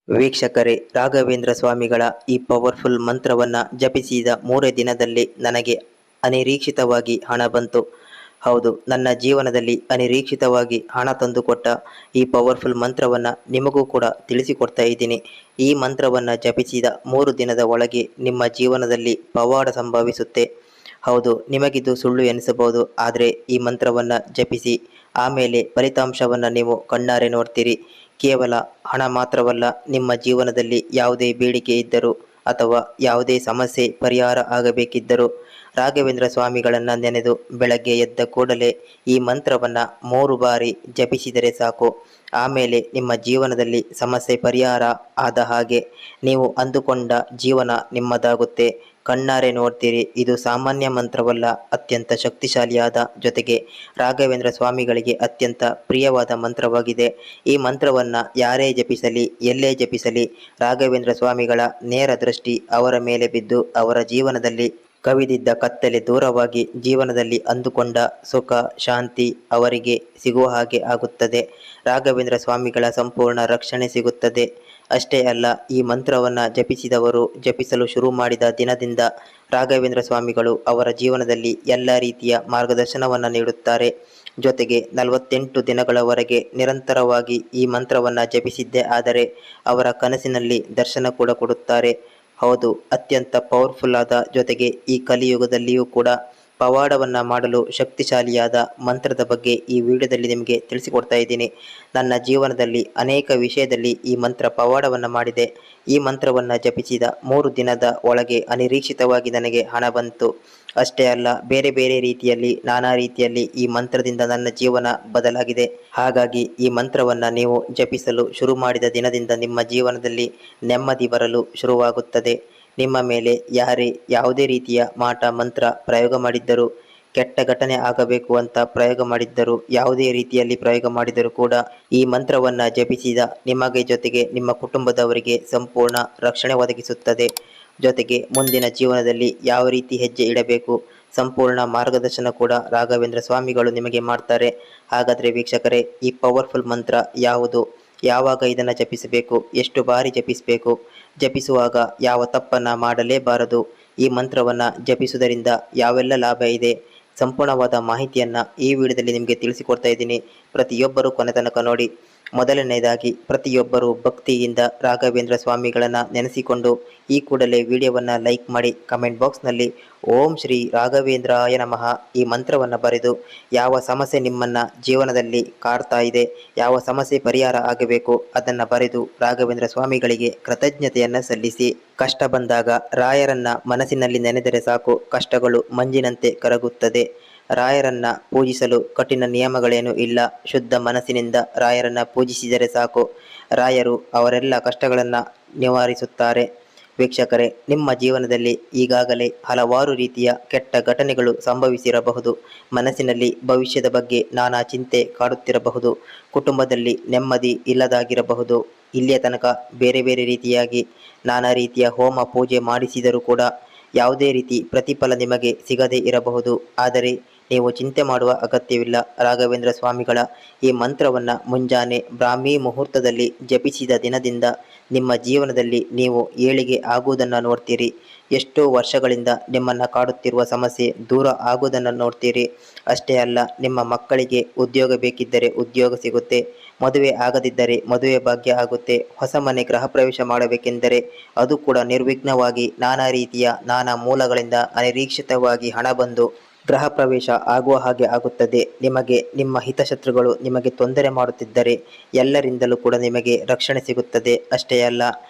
ವೀಕ್ಷಕರೇ, ರಾಘವೇಂದ್ರ ಸ್ವಾಮಿಗಳ ಈ ಪವರ್ಫುಲ್ ಮಂತ್ರವನ್ನ ಜಪಿಸಿದ 3 ದಿನದಲ್ಲಿ ನನಗೆ ಅನಿರೀಕ್ಷಿತವಾಗಿ ಹಣ ಬಂತು. ಹೌದು, ನನ್ನ ಜೀವನದಲ್ಲಿ ಅನಿರೀಕ್ಷಿತವಾಗಿ ಹಣ ತಂದುಕೊಟ್ಟ ಈ ಪವರ್ಫುಲ್ ಮಂತ್ರವನ್ನ ನಿಮಗೂ ಕೂಡ ತಿಳಿಸಿಕೊಡ್ತಾ ಇದ್ದೀನಿ. ಈ ಮಂತ್ರವನ್ನ ಜಪಿಸಿದ 3 ದಿನದ ಒಳಗೆ ನಿಮ್ಮ ಜೀವನದಲ್ಲಿ ಪವಾಡ ಸಂಭವಿಸುತ್ತೆ. ಹೌದು, ನಿಮಗಿದು ಸುಳ್ಳು ಎನಿಸಬಹುದು, ಆದರೆ ಈ ಮಂತ್ರವನ್ನ ಜಪಿಸಿ ಆಮೇಲೆ ಫಲಿತಾಂಶವನ್ನ ನೀವು ಕಣ್ಣಾರೆ ನೋಡ್ತೀರಿ. ಕೇವಲ ಹಣ ಮಾತ್ರವಲ್ಲ, ನಿಮ್ಮ ಜೀವನದಲ್ಲಿ ಯಾವುದೇ ಬೇಡಿಕೆ ಇದ್ದರೂ ಅಥವಾ ಯಾವುದೇ ಸಮಸ್ಯೆ ಪರಿಹಾರ ಆಗಬೇಕಿದ್ದರೂ ರಾಘವೇಂದ್ರ ಸ್ವಾಮಿಗಳನ್ನು ನೆನೆದು ಬೆಳಗ್ಗೆ ಎದ್ದ ಕೂಡಲೇ ಈ ಮಂತ್ರವನ್ನು 3 ಬಾರಿ ಜಪಿಸಿದರೆ ಸಾಕು. ಆಮೇಲೆ ನಿಮ್ಮ ಜೀವನದಲ್ಲಿ ಸಮಸ್ಯೆ ಪರಿಹಾರ ಆದ ಹಾಗೆ, ನೀವು ಅಂದುಕೊಂಡ ಜೀವನ ನಿಮ್ಮದಾಗುತ್ತೆ. ಕಣ್ಣಾರೆ ನೋಡ್ತೀರಿ. ಇದು ಸಾಮಾನ್ಯ ಮಂತ್ರವಲ್ಲ, ಅತ್ಯಂತ ಶಕ್ತಿಶಾಲಿಯಾದ, ಜೊತೆಗೆ ರಾಘವೇಂದ್ರ ಸ್ವಾಮಿಗಳಿಗೆ ಅತ್ಯಂತ ಪ್ರಿಯವಾದ ಮಂತ್ರವಾಗಿದೆ. ಈ ಮಂತ್ರವನ್ನು ಯಾರೇ ಜಪಿಸಲಿ, ಎಲ್ಲೇ ಜಪಿಸಲಿ, ರಾಘವೇಂದ್ರ ಸ್ವಾಮಿಗಳ ನೇರ ದೃಷ್ಟಿ ಅವರ ಮೇಲೆ ಬಿದ್ದು ಅವರ ಜೀವನದಲ್ಲಿ ಕವಿದಿದ್ದ ಕತ್ತಲೆ ದೂರವಾಗಿ ಜೀವನದಲ್ಲಿ ಅಂದುಕೊಂಡ ಸುಖ ಶಾಂತಿ ಅವರಿಗೆ ಸಿಗುವ ಹಾಗೆ ಆಗುತ್ತದೆ. ರಾಘವೇಂದ್ರ ಸ್ವಾಮಿಗಳ ಸಂಪೂರ್ಣ ರಕ್ಷಣೆ ಸಿಗುತ್ತದೆ. ಅಷ್ಟೇ ಅಲ್ಲ, ಈ ಮಂತ್ರವನ್ನು ಜಪಿಸಿದವರು ಜಪಿಸಲು ಶುರು ಮಾಡಿದ ದಿನದಿಂದ ರಾಘವೇಂದ್ರ ಸ್ವಾಮಿಗಳು ಅವರ ಜೀವನದಲ್ಲಿ ಎಲ್ಲ ರೀತಿಯ ಮಾರ್ಗದರ್ಶನವನ್ನು ನೀಡುತ್ತಾರೆ. ಜೊತೆಗೆ 48 ದಿನಗಳವರೆಗೆ ನಿರಂತರವಾಗಿ ಈ ಮಂತ್ರವನ್ನು ಜಪಿಸಿದ್ದೇ ಆದರೆ ಅವರ ಕನಸಿನಲ್ಲಿ ದರ್ಶನ ಕೂಡ ಕೊಡುತ್ತಾರೆ. ಹೌದು, ಅತ್ಯಂತ ಪವರ್ಫುಲ್ ಆದ, ಜೊತೆಗೆ ಈ ಕಲಿಯುಗದಲ್ಲಿಯೂ ಕೂಡ ಪವಾಡವನ್ನು ಮಾಡಲು ಶಕ್ತಿಶಾಲಿಯಾದ ಮಂತ್ರದ ಬಗ್ಗೆ ಈ ವಿಡಿಯೋದಲ್ಲಿ ನಿಮಗೆ ತಿಳಿಸಿಕೊಡ್ತಾ ಇದ್ದೀನಿ. ನನ್ನ ಜೀವನದಲ್ಲಿ ಅನೇಕ ವಿಷಯದಲ್ಲಿ ಈ ಮಂತ್ರ ಪವಾಡವನ್ನು ಮಾಡಿದೆ. ಈ ಮಂತ್ರವನ್ನು ಜಪಿಸಿದ 3 ದಿನದ ಒಳಗೆ ಅನಿರೀಕ್ಷಿತವಾಗಿ ನನಗೆ ಹಣ ಬಂತು. ಅಷ್ಟೇ ಅಲ್ಲ, ಬೇರೆ ಬೇರೆ ರೀತಿಯಲ್ಲಿ, ನಾನಾ ರೀತಿಯಲ್ಲಿ ಈ ಮಂತ್ರದಿಂದ ನನ್ನ ಜೀವನ ಬದಲಾಗಿದೆ. ಹಾಗಾಗಿ ಈ ಮಂತ್ರವನ್ನು ನೀವು ಜಪಿಸಲು ಶುರು ಮಾಡಿದ ದಿನದಿಂದ ನಿಮ್ಮ ಜೀವನದಲ್ಲಿ ನೆಮ್ಮದಿ ಬರಲು ಶುರುವಾಗುತ್ತದೆ. ನಿಮ್ಮ ಮೇಲೆ ಯಾರೇ ಯಾವುದೇ ರೀತಿಯ ಮಾಟ ಮಂತ್ರ ಪ್ರಯೋಗ ಮಾಡಿದ್ದರೂ, ಕೆಟ್ಟ ಘಟನೆ ಆಗಬೇಕು ಅಂತ ಪ್ರಯೋಗ ಮಾಡಿದ್ದರೂ, ಯಾವುದೇ ರೀತಿಯಲ್ಲಿ ಪ್ರಯೋಗ ಮಾಡಿದರೂ ಕೂಡ ಈ ಮಂತ್ರವನ್ನು ಜಪಿಸಿದ ನಿಮಗೆ ಜೊತೆಗೆ ನಿಮ್ಮ ಕುಟುಂಬದವರಿಗೆ ಸಂಪೂರ್ಣ ರಕ್ಷಣೆ ಒದಗಿಸುತ್ತದೆ. ಜೊತೆಗೆ ಮುಂದಿನ ಜೀವನದಲ್ಲಿ ಯಾವ ರೀತಿ ಹೆಜ್ಜೆ ಇಡಬೇಕು, ಸಂಪೂರ್ಣ ಮಾರ್ಗದರ್ಶನ ಕೂಡ ರಾಘವೇಂದ್ರ ಸ್ವಾಮಿಗಳು ನಿಮಗೆ ಮಾಡ್ತಾರೆ. ಹಾಗಾದರೆ ವೀಕ್ಷಕರೇ, ಈ ಪವರ್ಫುಲ್ ಮಂತ್ರ ಯಾವುದು, ಯಾವಾಗ ಇದನ್ನು ಜಪಿಸಬೇಕು, ಎಷ್ಟು ಬಾರಿ ಜಪಿಸಬೇಕು, ಜಪಿಸುವಾಗ ಯಾವ ತಪ್ಪನ್ನು ಮಾಡಲೇಬಾರದು, ಈ ಮಂತ್ರವನ್ನು ಜಪಿಸುವುದರಿಂದ ಯಾವೆಲ್ಲ ಲಾಭ ಇದೆ, ಸಂಪೂರ್ಣವಾದ ಮಾಹಿತಿಯನ್ನು ಈ ವಿಡಿಯೋದಲ್ಲಿ ನಿಮಗೆ ತಿಳಿಸಿಕೊಡ್ತಾ ಇದ್ದೀನಿ. ಪ್ರತಿಯೊಬ್ಬರೂ ಕೊನೆ ತನಕ ನೋಡಿ. ಮೊದಲನೆಯದಾಗಿ, ಪ್ರತಿಯೊಬ್ಬರೂ ಭಕ್ತಿಯಿಂದ ರಾಘವೇಂದ್ರ ಸ್ವಾಮಿಗಳನ್ನು ನೆನೆಸಿಕೊಂಡು ಈ ಕೂಡಲೇ ವಿಡಿಯೋವನ್ನು ಲೈಕ್ ಮಾಡಿ, ಕಮೆಂಟ್ ಬಾಕ್ಸ್ನಲ್ಲಿ ಓಂ ಶ್ರೀ ರಾಘವೇಂದ್ರಾಯ ನಮಃ ಈ ಮಂತ್ರವನ್ನು ಬರೆದು, ಯಾವ ಸಮಸ್ಯೆ ನಿಮ್ಮನ್ನು ಜೀವನದಲ್ಲಿ ಕಾಡ್ತಾ ಇದೆ, ಯಾವ ಸಮಸ್ಯೆ ಪರಿಹಾರ ಆಗಬೇಕು ಅದನ್ನು ಬರೆದು ರಾಘವೇಂದ್ರ ಸ್ವಾಮಿಗಳಿಗೆ ಕೃತಜ್ಞತೆಯನ್ನು ಸಲ್ಲಿಸಿ. ಕಷ್ಟ ಬಂದಾಗ ರಾಯರನ್ನ ಮನಸ್ಸಿನಲ್ಲಿ ನೆನೆದರೆ ಸಾಕು, ಕಷ್ಟಗಳು ಮಂಜಿನಂತೆ ಕರಗುತ್ತದೆ. ರಾಯರನ್ನ ಪೂಜಿಸಲು ಕಠಿಣ ನಿಯಮಗಳೇನೂ ಇಲ್ಲ. ಶುದ್ಧ ಮನಸ್ಸಿನಿಂದ ರಾಯರನ್ನ ಪೂಜಿಸಿದರೆ ಸಾಕು, ರಾಯರು ಅವರೆಲ್ಲ ಕಷ್ಟಗಳನ್ನು ನಿವಾರಿಸುತ್ತಾರೆ. ವೀಕ್ಷಕರೇ, ನಿಮ್ಮ ಜೀವನದಲ್ಲಿ ಈಗಾಗಲೇ ಹಲವಾರು ರೀತಿಯ ಕೆಟ್ಟ ಘಟನೆಗಳು ಸಂಭವಿಸಿರಬಹುದು. ಮನಸ್ಸಿನಲ್ಲಿ ಭವಿಷ್ಯದ ಬಗ್ಗೆ ನಾನಾ ಚಿಂತೆ ಕಾಡುತ್ತಿರಬಹುದು. ಕುಟುಂಬದಲ್ಲಿ ನೆಮ್ಮದಿ ಇಲ್ಲದಾಗಿರಬಹುದು. ಇಲ್ಲಿಯ ತನಕ ಬೇರೆ ಬೇರೆ ರೀತಿಯಾಗಿ ನಾನಾ ರೀತಿಯ ಹೋಮ ಪೂಜೆ ಮಾಡಿಸಿದರೂ ಕೂಡ ಯಾವುದೇ ರೀತಿ ಪ್ರತಿಫಲ ನಿಮಗೆ ಸಿಗದೇ ಇರಬಹುದು. ಆದರೆ ನೀವು ಚಿಂತೆ ಮಾಡುವ ಅಗತ್ಯವಿಲ್ಲ. ರಾಘವೇಂದ್ರ ಸ್ವಾಮಿಗಳ ಈ ಮಂತ್ರವನ್ನು ಮುಂಜಾನೆ ಬ್ರಾಹ್ಮಿ ಮುಹೂರ್ತದಲ್ಲಿ ಜಪಿಸಿದ ದಿನದಿಂದ ನಿಮ್ಮ ಜೀವನದಲ್ಲಿ ನೀವು ಏಳಿಗೆ ಆಗುವುದನ್ನು ನೋಡ್ತೀರಿ. ಎಷ್ಟೋ ವರ್ಷಗಳಿಂದ ನಿಮ್ಮನ್ನು ಕಾಡುತ್ತಿರುವ ಸಮಸ್ಯೆ ದೂರ ಆಗುವುದನ್ನು ನೋಡ್ತೀರಿ. ಅಷ್ಟೇ ಅಲ್ಲ, ನಿಮ್ಮ ಮಕ್ಕಳಿಗೆ ಉದ್ಯೋಗ ಬೇಕಿದ್ದರೆ ಉದ್ಯೋಗ ಸಿಗುತ್ತೆ, ಮದುವೆ ಆಗದಿದ್ದರೆ ಮದುವೆ ಭಾಗ್ಯ ಆಗುತ್ತೆ, ಹೊಸ ಮನೆ ಗೃಹ ಪ್ರವೇಶ ಮಾಡಬೇಕೆಂದರೆ ಅದು ಕೂಡ ನಿರ್ವಿಘ್ನವಾಗಿ ನಾನಾ ರೀತಿಯ ನಾನಾ ಮೂಲಗಳಿಂದ ಅನಿರೀಕ್ಷಿತವಾಗಿ ಹಣ ಬಂದು ಗೃಹ ಪ್ರವೇಶ ಆಗುವ ಹಾಗೆ ಆಗುತ್ತದೆ. ನಿಮಗೆ ನಿಮ್ಮ ಹಿತಶತ್ರುಗಳು ನಿಮಗೆ ತೊಂದರೆ ಮಾಡುತ್ತಿದ್ದರೆ ಎಲ್ಲರಿಂದಲೂ ಕೂಡ ನಿಮಗೆ ರಕ್ಷಣೆ ಸಿಗುತ್ತದೆ. ಅಷ್ಟೇ ಅಲ್ಲ,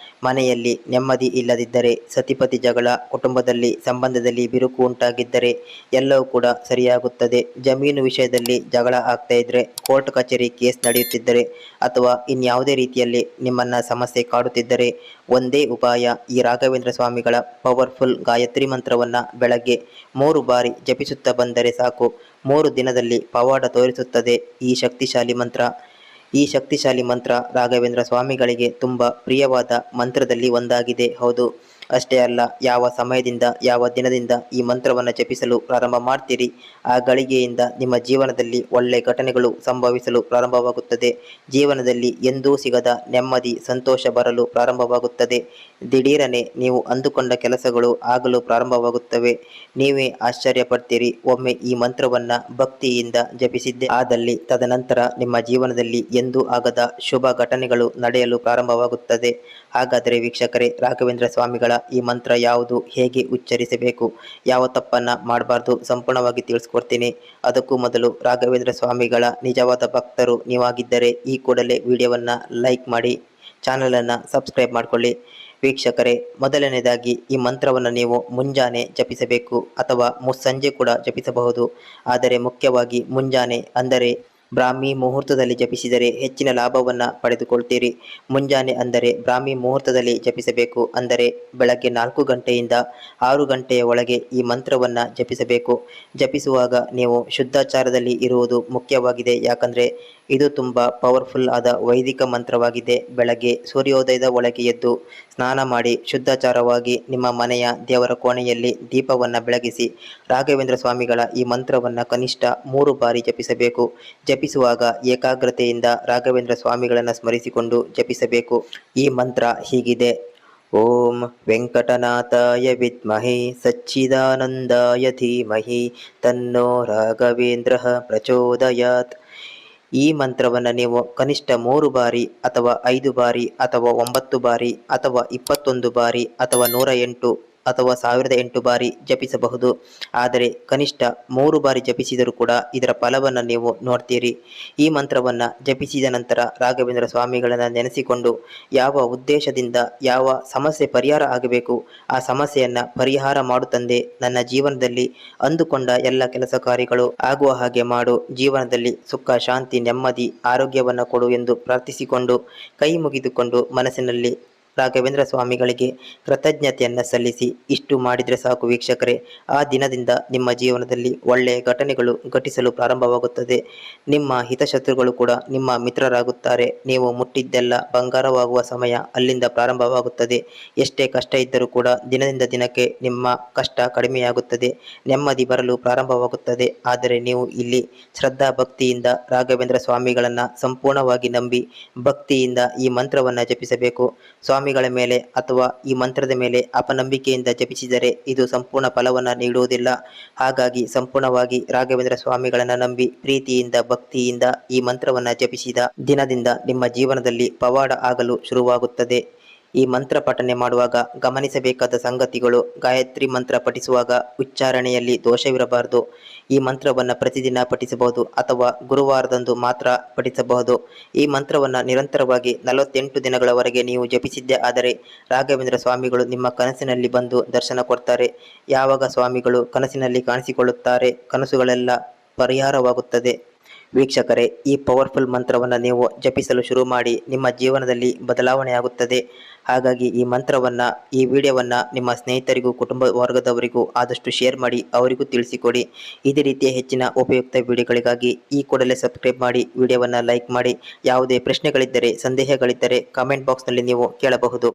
ಮನೆಯಲ್ಲಿ ನೆಮ್ಮದಿ ಇಲ್ಲದಿದ್ದರೆ, ಸತಿಪತಿ ಜಗಳ, ಕುಟುಂಬದಲ್ಲಿ ಸಂಬಂಧದಲ್ಲಿ ಬಿರುಕು ಉಂಟಾಗಿದ್ದರೆ ಎಲ್ಲವೂ ಕೂಡ ಸರಿಯಾಗುತ್ತದೆ. ಜಮೀನು ವಿಷಯದಲ್ಲಿ ಜಗಳ ಆಗ್ತಾ ಇದ್ದರೆ, ಕೋರ್ಟ್ ಕಚೇರಿ ಕೇಸ್ ನಡೆಯುತ್ತಿದ್ದರೆ, ಅಥವಾ ಇನ್ಯಾವುದೇ ರೀತಿಯಲ್ಲಿ ನಿಮ್ಮನ್ನು ಸಮಸ್ಯೆ ಕಾಡುತ್ತಿದ್ದರೆ ಒಂದೇ ಉಪಾಯ, ಈ ರಾಘವೇಂದ್ರ ಸ್ವಾಮಿಗಳ ಪವರ್ಫುಲ್ ಗಾಯತ್ರಿ ಮಂತ್ರವನ್ನು ಬೆಳಗ್ಗೆ 3 ಬಾರಿ ಜಪಿಸುತ್ತಾ ಬಂದರೆ ಸಾಕು. 3 ದಿನದಲ್ಲಿ ಪವಾಡ ತೋರಿಸುತ್ತದೆ ಈ ಶಕ್ತಿಶಾಲಿ ಮಂತ್ರ. ಈ ಶಕ್ತಿಶಾಲಿ ಮಂತ್ರ ರಾಘವೇಂದ್ರ ಸ್ವಾಮಿಗಳಿಗೆ ತುಂಬ ಪ್ರಿಯವಾದ ಮಂತ್ರದಲ್ಲಿ ಒಂದಾಗಿದೆ. ಹೌದು, ಅಷ್ಟೇ ಅಲ್ಲ, ಯಾವ ಸಮಯದಿಂದ ಯಾವ ದಿನದಿಂದ ಈ ಮಂತ್ರವನ್ನು ಜಪಿಸಲು ಪ್ರಾರಂಭ ಮಾಡ್ತೀರಿ ಆ ಗಳಿಗೆಯಿಂದ ನಿಮ್ಮ ಜೀವನದಲ್ಲಿ ಒಳ್ಳೆ ಘಟನೆಗಳು ಸಂಭವಿಸಲು ಪ್ರಾರಂಭವಾಗುತ್ತದೆ. ಜೀವನದಲ್ಲಿ ಎಂದೂ ಸಿಗದ ನೆಮ್ಮದಿ ಸಂತೋಷ ಬರಲು ಪ್ರಾರಂಭವಾಗುತ್ತದೆ. ದಿಢೀರನೆ ನೀವು ಅಂದುಕೊಂಡ ಕೆಲಸಗಳು ಆಗಲು ಪ್ರಾರಂಭವಾಗುತ್ತವೆ. ನೀವೇ ಆಶ್ಚರ್ಯ ಪಡ್ತೀರಿ, ಒಮ್ಮೆ ಈ ಮಂತ್ರವನ್ನ ಭಕ್ತಿಯಿಂದ ಜಪಿಸಿದ್ದೆ ಆದಲ್ಲಿ ತದನಂತರ ನಿಮ್ಮ ಜೀವನದಲ್ಲಿ ಎಂದೂ ಆಗದ ಶುಭ ಘಟನೆಗಳು ನಡೆಯಲು ಪ್ರಾರಂಭವಾಗುತ್ತದೆ. ಹಾಗಾದರೆ ವೀಕ್ಷಕರೇ, ರಾಘವೇಂದ್ರ ಸ್ವಾಮಿಗಳ ಈ ಮಂತ್ರ ಯಾವುದು, ಹೇಗೆ ಉಚ್ಚರಿಸಬೇಕು, ಯಾವ ತಪ್ಪನ್ನ ಮಾಡಬಾರ್ದು ಸಂಪೂರ್ಣವಾಗಿ ತಿಳಿಸ್ಕೊಡ್ತೀನಿ. ಅದಕ್ಕೂ ಮೊದಲು ರಾಘವೇಂದ್ರ ಸ್ವಾಮಿಗಳ ನಿಜವಾದ ಭಕ್ತರು ನೀವಾಗಿದ್ದರೆ ಈ ಕೂಡಲೇ ವಿಡಿಯೋವನ್ನು ಲೈಕ್ ಮಾಡಿ, ಚಾನಲನ್ನು ಸಬ್ಸ್ಕ್ರೈಬ್ ಮಾಡಿಕೊಳ್ಳಿ. ವೀಕ್ಷಕರೇ, ಮೊದಲನೇದಾಗಿ ಈ ಮಂತ್ರವನ್ನು ನೀವು ಮುಂಜಾನೆ ಜಪಿಸಬೇಕು ಅಥವಾ ಮುಸ್ಸಂಜೆ ಕೂಡ ಜಪಿಸಬಹುದು. ಆದರೆ ಮುಖ್ಯವಾಗಿ ಮುಂಜಾನೆ ಅಂದರೆ ಬ್ರಾಹ್ಮಿ ಮುಹೂರ್ತದಲ್ಲಿ ಜಪಿಸಿದರೆ ಹೆಚ್ಚಿನ ಲಾಭವನ್ನು ಪಡೆದುಕೊಳ್ತೀರಿ. ಮುಂಜಾನೆ ಅಂದರೆ ಬ್ರಾಹ್ಮಿ ಮುಹೂರ್ತದಲ್ಲಿ ಜಪಿಸಬೇಕು. ಅಂದರೆ ಬೆಳಗ್ಗೆ 4 ಗಂಟೆಯಿಂದ 6 ಗಂಟೆಯ ಒಳಗೆ ಈ ಮಂತ್ರವನ್ನು ಜಪಿಸಬೇಕು. ಜಪಿಸುವಾಗ ನೀವು ಶುದ್ಧಾಚಾರದಲ್ಲಿ ಇರುವುದು ಮುಖ್ಯವಾಗಿದೆ. ಯಾಕಂದರೆ ಇದು ತುಂಬ ಪವರ್ಫುಲ್ ಆದ ವೈದಿಕ ಮಂತ್ರವಾಗಿದೆ. ಬೆಳಗ್ಗೆ ಸೂರ್ಯೋದಯದ ಒಳಗೆ ಎದ್ದು ಸ್ನಾನ ಮಾಡಿ ಶುದ್ಧಾಚಾರವಾಗಿ ನಿಮ್ಮ ಮನೆಯ ದೇವರ ಕೋಣೆಯಲ್ಲಿ ದೀಪವನ್ನು ಬೆಳಗಿಸಿ ರಾಘವೇಂದ್ರ ಸ್ವಾಮಿಗಳ ಈ ಮಂತ್ರವನ್ನು ಕನಿಷ್ಠ 3 ಬಾರಿ ಜಪಿಸಬೇಕು. ಜಪಿಸುವಾಗ ಏಕಾಗ್ರತೆಯಿಂದ ರಾಘವೇಂದ್ರ ಸ್ವಾಮಿಗಳನ್ನು ಸ್ಮರಿಸಿಕೊಂಡು ಜಪಿಸಬೇಕು. ಈ ಮಂತ್ರ ಹೀಗಿದೆ: ಓಂ ವೆಂಕಟನಾಥಾಯ ವಿದ್ಮಹೇ ಸಚ್ಚಿದಾನಂದಾಯ ಧೀಮಹಿ ತನ್ನೋ ರಾಘವೇಂದ್ರ ಪ್ರಚೋದಯಾತ್. ಈ ಮಂತ್ರವನ್ನು ನೀವು ಕನಿಷ್ಠ 3 ಬಾರಿ ಅಥವಾ 5 ಬಾರಿ ಅಥವಾ 9 ಬಾರಿ ಅಥವಾ 21 ಬಾರಿ ಅಥವಾ 108 ಅಥವಾ 1008 ಬಾರಿ ಜಪಿಸಬಹುದು. ಆದರೆ ಕನಿಷ್ಠ 3 ಬಾರಿ ಜಪಿಸಿದರೂ ಕೂಡ ಇದರ ಫಲವನ್ನು ನೀವು ನೋಡ್ತೀರಿ. ಈ ಮಂತ್ರವನ್ನು ಜಪಿಸಿದ ನಂತರ ರಾಘವೇಂದ್ರ ಸ್ವಾಮಿಗಳನ್ನು ನೆನೆಸಿಕೊಂಡು ಯಾವ ಉದ್ದೇಶದಿಂದ ಯಾವ ಸಮಸ್ಯೆ ಪರಿಹಾರ ಆಗಬೇಕು ಆ ಸಮಸ್ಯೆಯನ್ನು ಪರಿಹಾರ ಮಾಡು ತಂದೆ, ನನ್ನ ಜೀವನದಲ್ಲಿ ಅಂದುಕೊಂಡ ಎಲ್ಲ ಕೆಲಸ ಕಾರ್ಯಗಳು ಆಗುವ ಹಾಗೆ ಮಾಡು, ಜೀವನದಲ್ಲಿ ಸುಖ ಶಾಂತಿ ನೆಮ್ಮದಿ ಆರೋಗ್ಯವನ್ನು ಕೊಡು ಎಂದು ಪ್ರಾರ್ಥಿಸಿಕೊಂಡು ಕೈ ಮುಗಿದುಕೊಂಡು ಮನಸ್ಸಿನಲ್ಲಿ ರಾಘವೇಂದ್ರ ಸ್ವಾಮಿಗಳಿಗೆ ಕೃತಜ್ಞತೆಯನ್ನು ಸಲ್ಲಿಸಿ ಇಷ್ಟು ಮಾಡಿದರೆ ಸಾಕು ವೀಕ್ಷಕರೇ. ಆ ದಿನದಿಂದ ನಿಮ್ಮ ಜೀವನದಲ್ಲಿ ಒಳ್ಳೆಯ ಘಟನೆಗಳು ಘಟಿಸಲು ಪ್ರಾರಂಭವಾಗುತ್ತದೆ. ನಿಮ್ಮ ಹಿತಶತ್ರುಗಳು ಕೂಡ ನಿಮ್ಮ ಮಿತ್ರರಾಗುತ್ತಾರೆ. ನೀವು ಮುಟ್ಟಿದ್ದೆಲ್ಲ ಬಂಗಾರವಾಗುವ ಸಮಯ ಅಲ್ಲಿಂದ ಪ್ರಾರಂಭವಾಗುತ್ತದೆ. ಎಷ್ಟೇ ಕಷ್ಟ ಇದ್ದರೂ ಕೂಡ ದಿನದಿಂದ ದಿನಕ್ಕೆ ನಿಮ್ಮ ಕಷ್ಟ ಕಡಿಮೆಯಾಗುತ್ತದೆ, ನೆಮ್ಮದಿ ಬರಲು ಪ್ರಾರಂಭವಾಗುತ್ತದೆ. ಆದರೆ ನೀವು ಇಲ್ಲಿ ಶ್ರದ್ಧಾ ಭಕ್ತಿಯಿಂದ ರಾಘವೇಂದ್ರ ಸ್ವಾಮಿಗಳನ್ನು ಸಂಪೂರ್ಣವಾಗಿ ನಂಬಿ ಭಕ್ತಿಯಿಂದ ಈ ಮಂತ್ರವನ್ನು ಜಪಿಸಬೇಕು. ಸ್ವಾಮಿಗಳ ಮೇಲೆ ಅಥವಾ ಈ ಮಂತ್ರದ ಮೇಲೆ ಅಪನಂಬಿಕೆಯಿಂದ ಜಪಿಸಿದರೆ ಇದು ಸಂಪೂರ್ಣ ಫಲವನ್ನು ನೀಡುವುದಿಲ್ಲ. ಹಾಗಾಗಿ ಸಂಪೂರ್ಣವಾಗಿ ರಾಘವೇಂದ್ರ ಸ್ವಾಮಿಗಳನ್ನು ನಂಬಿ ಪ್ರೀತಿಯಿಂದ ಭಕ್ತಿಯಿಂದ ಈ ಮಂತ್ರವನ್ನು ಜಪಿಸಿದ ದಿನದಿಂದ ನಿಮ್ಮ ಜೀವನದಲ್ಲಿ ಪವಾಡ ಆಗಲು ಶುರುವಾಗುತ್ತದೆ. ಈ ಮಂತ್ರ ಪಠನೆ ಮಾಡುವಾಗ ಗಮನಿಸಬೇಕಾದ ಸಂಗತಿಗಳು: ಗಾಯತ್ರಿ ಮಂತ್ರ ಪಠಿಸುವಾಗ ಉಚ್ಚಾರಣೆಯಲ್ಲಿ ದೋಷವಿರಬಾರದು. ಈ ಮಂತ್ರವನ್ನು ಪ್ರತಿದಿನ ಪಠಿಸಬಹುದು ಅಥವಾ ಗುರುವಾರದಂದು ಮಾತ್ರ ಪಠಿಸಬಹುದು. ಈ ಮಂತ್ರವನ್ನು ನಿರಂತರವಾಗಿ 48 ದಿನಗಳವರೆಗೆ ನೀವು ಜಪಿಸಿದ್ದೇ ಆದರೆ ರಾಘವೇಂದ್ರ ಸ್ವಾಮಿಗಳು ನಿಮ್ಮ ಕನಸಿನಲ್ಲಿ ಬಂದು ದರ್ಶನ ಕೊಡ್ತಾರೆ. ಯಾವಾಗ ಸ್ವಾಮಿಗಳು ಕನಸಿನಲ್ಲಿ ಕಾಣಿಸಿಕೊಳ್ಳುತ್ತಾರೆ, ಕನಸುಗಳೆಲ್ಲ ಪರಿಹಾರವಾಗುತ್ತದೆ. ವೀಕ್ಷಕರೇ, ಈ ಪವರ್ಫುಲ್ ಮಂತ್ರವನ್ನು ನೀವು ಜಪಿಸಲು ಶುರು ಮಾಡಿ ನಿಮ್ಮ ಜೀವನದಲ್ಲಿ ಬದಲಾವಣೆಯಾಗುತ್ತದೆ. ಹಾಗಾಗಿ ಈ ಮಂತ್ರವನ್ನು, ಈ ವಿಡಿಯೋವನ್ನು ನಿಮ್ಮ ಸ್ನೇಹಿತರಿಗೂ ಕುಟುಂಬ ವರ್ಗದವರಿಗೂ ಆದಷ್ಟು ಶೇರ್ ಮಾಡಿ, ಅವರಿಗೂ ತಿಳಿಸಿಕೊಡಿ. ಇದೇ ರೀತಿಯ ಹೆಚ್ಚಿನ ಉಪಯುಕ್ತ ವಿಡಿಯೋಗಳಿಗಾಗಿ ಈ ಕೂಡಲೇ ಸಬ್ಸ್ಕ್ರೈಬ್ ಮಾಡಿ, ವಿಡಿಯೋವನ್ನು ಲೈಕ್ ಮಾಡಿ. ಯಾವುದೇ ಪ್ರಶ್ನೆಗಳಿದ್ದರೆ ಸಂದೇಹಗಳಿದ್ದರೆ ಕಾಮೆಂಟ್ ಬಾಕ್ಸ್ನಲ್ಲಿ ನೀವು ಕೇಳಬಹುದು.